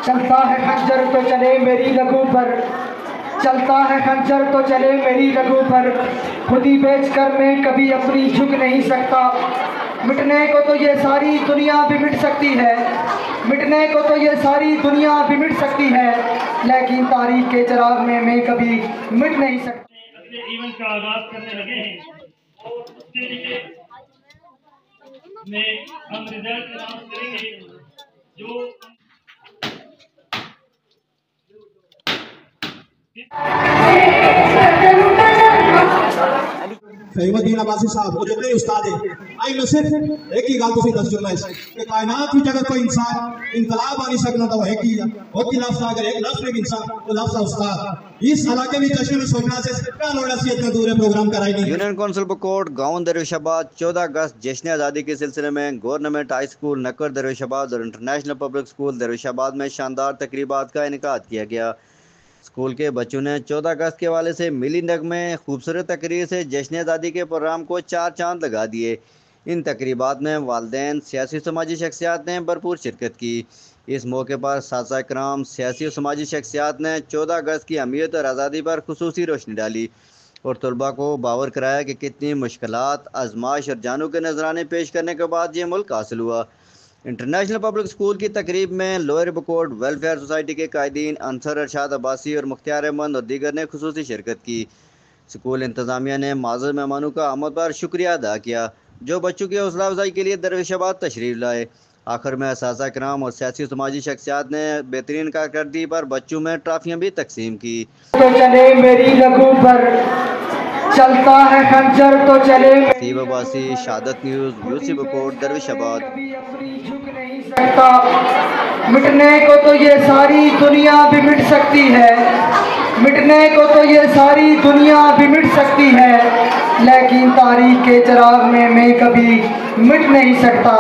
चलता है खंजर तो चले मेरी लघु पर, चलता है खंजर तो चले मेरी लघु पर, खुद ही बेच कर मैं कभी अपनी झुक नहीं सकता। मिटने को तो ये सारी दुनिया भी मिट सकती है, मिटने को तो ये सारी दुनिया भी मिट सकती है, लेकिन तारीख के चिराग में मैं कभी मिट नहीं सकती। अगले इवेंट का आगाज करने लगे हैं और उसके लिए में हम रिजल्ट अनाउंस करेंगे। जो फहीमुद्दीन अब्बासी साहब वो जितने उस्ताद हैं, आई मैं सिर्फ एक ही गल तुसी दस जुलना है कि कायनात की जगह कोई इंसान इनकलाब आनी सकना तो है कि बहुत ही लफ्ज अगर एक लफ्ज में इंसान तो लफ्ज उस्ताद इस इलाके में जश्न में सोचना से क्या लोड़ा सी इतने दूर प्रोग्राम कराई नहीं। यूनियन काउंसिल बकोट गाँव दरुशाबाद 14 अगस्त जश्न आज़ादी के सिलसिले में गवर्नमेंट हाई स्कूल नकर दरुशाबाद और इंटरनेशनल पब्लिक स्कूल दरुशाबाद में शानदार तकरीबात का इनेकाद किया गया। स्कूल के बच्चों ने 14 अगस्त के हवाले से मिली नगमे खूबसूरत तकरीर से जश्न आज़ादी के प्रोग्राम को 4 चांद लगा दिए। इन तकरीबात में वालिदैन सियासी समाजी शख्सियात ने भरपूर शिरकत की। इस मौके पर साथी कराम सियासी और समाजी शख्सियात ने 14 अगस्त की अहमियत और आज़ादी पर खुसूसी रोशनी डाली और तलबा को बावर कराया कि कितनी मुश्किलात, आजमाइश और जानों के नजराने पेश करने के बाद ये मुल्क हासिल हुआ। इंटरनेशनल पब्लिक स्कूल की तकरीब में लोअर बकोट वेलफेयर सोसाइटी के कायदीन अंसर अरशाद अब्बासी और मुख्तियार अहमद और दीगर ने खुसूसी शिरकत की। स्कूल इंतज़ामिया ने माज़ूर मेहमानों का आमद पर शुक्रिया अदा किया जो बच्चों की हौसला अफजाई के लिए दरवेशाबाद तशरीफ लाए। आखिर में साथी कराम और सियासी समाजी शख्सियात ने बेहतरीन कारकर्दगी पर बच्चों में ट्राफियाँ भी तकसीम की। तो चले मेरी लघु पर, चलता है खंजर तो चले सीब अब्बासी, शहादत न्यूज़, यूसी बकोट दरवेशाबाद। कभी अपनी झुक नहीं सकता। मिटने को तो ये सारी दुनिया भी मिट सकती है, मिटने को तो ये सारी दुनिया भी मिट सकती है, लेकिन तारीख के चिराग में मैं कभी मिट नहीं सकता।